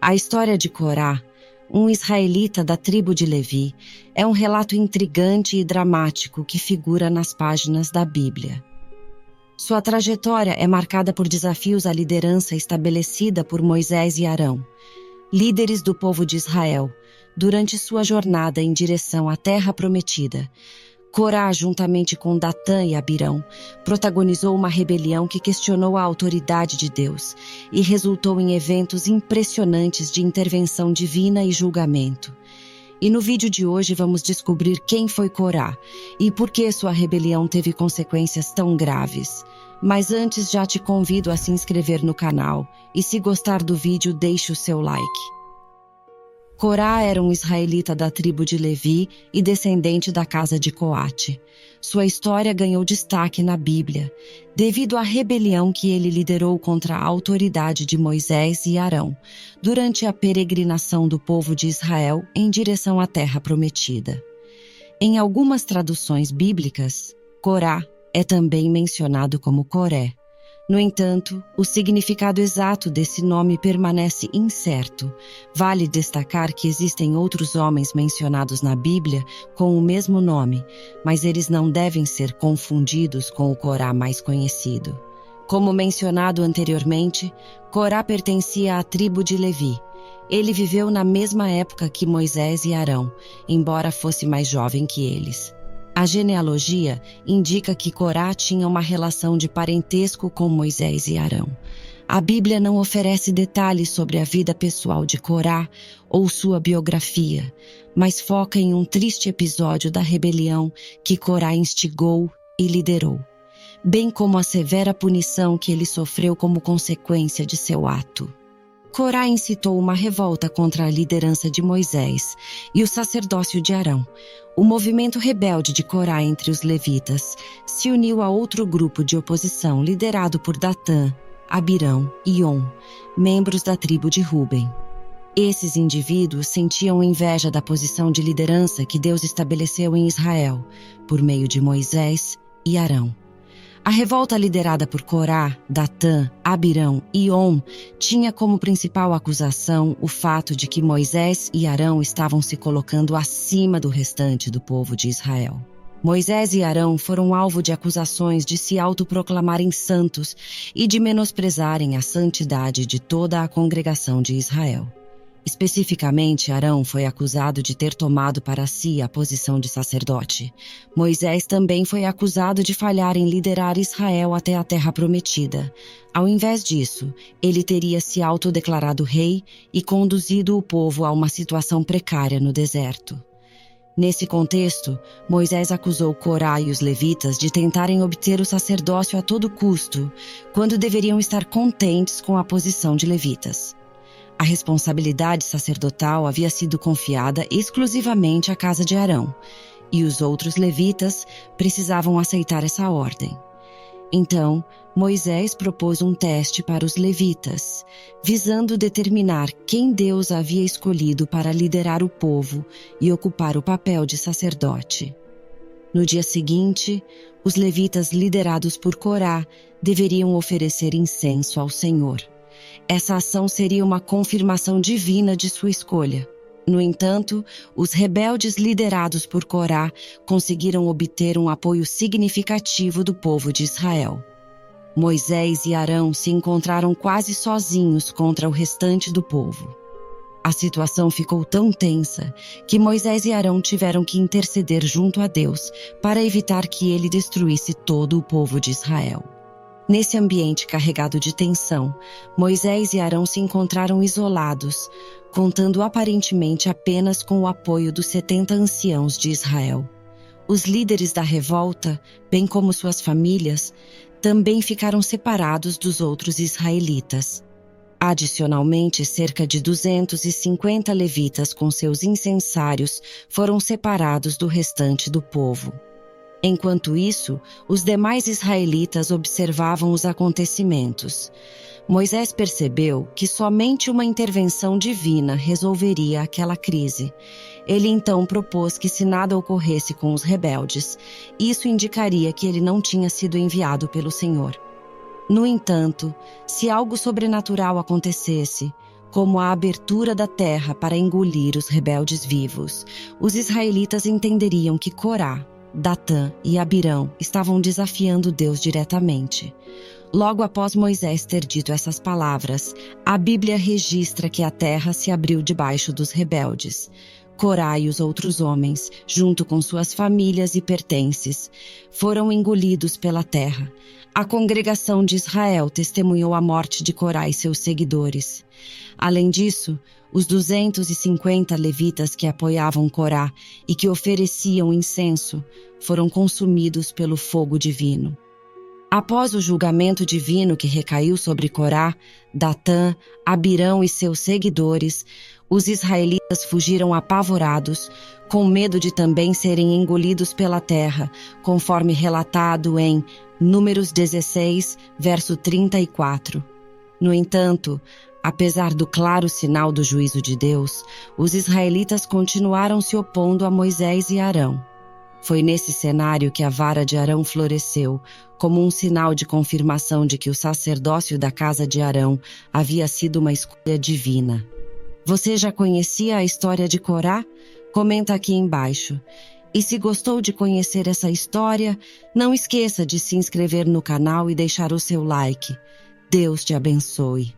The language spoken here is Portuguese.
A história de Corá, um israelita da tribo de Levi, é um relato intrigante e dramático que figura nas páginas da Bíblia. Sua trajetória é marcada por desafios à liderança estabelecida por Moisés e Arão, líderes do povo de Israel, durante sua jornada em direção à Terra Prometida. Corá, juntamente com Datã e Abirão, protagonizou uma rebelião que questionou a autoridade de Deus e resultou em eventos impressionantes de intervenção divina e julgamento. E no vídeo de hoje vamos descobrir quem foi Corá e por que sua rebelião teve consequências tão graves. Mas antes já te convido a se inscrever no canal e, se gostar do vídeo, deixe o seu like. Corá era um israelita da tribo de Levi e descendente da casa de Coate. Sua história ganhou destaque na Bíblia, devido à rebelião que ele liderou contra a autoridade de Moisés e Arão, durante a peregrinação do povo de Israel em direção à Terra Prometida. Em algumas traduções bíblicas, Corá é também mencionado como Coré. No entanto, o significado exato desse nome permanece incerto. Vale destacar que existem outros homens mencionados na Bíblia com o mesmo nome, mas eles não devem ser confundidos com o Corá mais conhecido. Como mencionado anteriormente, Corá pertencia à tribo de Levi. Ele viveu na mesma época que Moisés e Arão, embora fosse mais jovem que eles. A genealogia indica que Corá tinha uma relação de parentesco com Moisés e Arão. A Bíblia não oferece detalhes sobre a vida pessoal de Corá ou sua biografia, mas foca em um triste episódio da rebelião que Corá instigou e liderou, bem como a severa punição que ele sofreu como consequência de seu ato. Corá incitou uma revolta contra a liderança de Moisés e o sacerdócio de Arão. O movimento rebelde de Corá entre os levitas se uniu a outro grupo de oposição liderado por Datã, Abirão e On, membros da tribo de Ruben. Esses indivíduos sentiam inveja da posição de liderança que Deus estabeleceu em Israel, por meio de Moisés e Arão. A revolta liderada por Corá, Datã, Abirão e On tinha como principal acusação o fato de que Moisés e Arão estavam se colocando acima do restante do povo de Israel. Moisés e Arão foram alvo de acusações de se autoproclamarem santos e de menosprezarem a santidade de toda a congregação de Israel. Especificamente, Arão foi acusado de ter tomado para si a posição de sacerdote. Moisés também foi acusado de falhar em liderar Israel até a Terra Prometida. Ao invés disso, ele teria se autodeclarado rei e conduzido o povo a uma situação precária no deserto. Nesse contexto, Moisés acusou Corá e os levitas de tentarem obter o sacerdócio a todo custo, quando deveriam estar contentes com a posição de levitas. A responsabilidade sacerdotal havia sido confiada exclusivamente à casa de Arão, e os outros levitas precisavam aceitar essa ordem. Então, Moisés propôs um teste para os levitas, visando determinar quem Deus havia escolhido para liderar o povo e ocupar o papel de sacerdote. No dia seguinte, os levitas liderados por Corá deveriam oferecer incenso ao Senhor. Essa ação seria uma confirmação divina de sua escolha. No entanto, os rebeldes liderados por Corá conseguiram obter um apoio significativo do povo de Israel. Moisés e Arão se encontraram quase sozinhos contra o restante do povo. A situação ficou tão tensa que Moisés e Arão tiveram que interceder junto a Deus para evitar que ele destruísse todo o povo de Israel. Nesse ambiente carregado de tensão, Moisés e Arão se encontraram isolados, contando aparentemente apenas com o apoio dos 70 anciãos de Israel. Os líderes da revolta, bem como suas famílias, também ficaram separados dos outros israelitas. Adicionalmente, cerca de 250 levitas com seus incensários foram separados do restante do povo. Enquanto isso, os demais israelitas observavam os acontecimentos. Moisés percebeu que somente uma intervenção divina resolveria aquela crise. Ele então propôs que, se nada ocorresse com os rebeldes, isso indicaria que ele não tinha sido enviado pelo Senhor. No entanto, se algo sobrenatural acontecesse, como a abertura da terra para engolir os rebeldes vivos, os israelitas entenderiam que Corá, Datã e Abirão estavam desafiando Deus diretamente. Logo após Moisés ter dito essas palavras, a Bíblia registra que a terra se abriu debaixo dos rebeldes. Corá e os outros homens, junto com suas famílias e pertences, foram engolidos pela terra. A congregação de Israel testemunhou a morte de Corá e seus seguidores. Além disso, os 250 levitas que apoiavam Corá e que ofereciam incenso foram consumidos pelo fogo divino. Após o julgamento divino que recaiu sobre Corá, Datã, Abirão e seus seguidores, os israelitas fugiram apavorados, com medo de também serem engolidos pela terra, conforme relatado em Números 16, verso 34. No entanto, apesar do claro sinal do juízo de Deus, os israelitas continuaram se opondo a Moisés e Arão. Foi nesse cenário que a vara de Arão floresceu, como um sinal de confirmação de que o sacerdócio da casa de Arão havia sido uma escolha divina. Você já conhecia a história de Corá? Comenta aqui embaixo. E se gostou de conhecer essa história, não esqueça de se inscrever no canal e deixar o seu like. Deus te abençoe.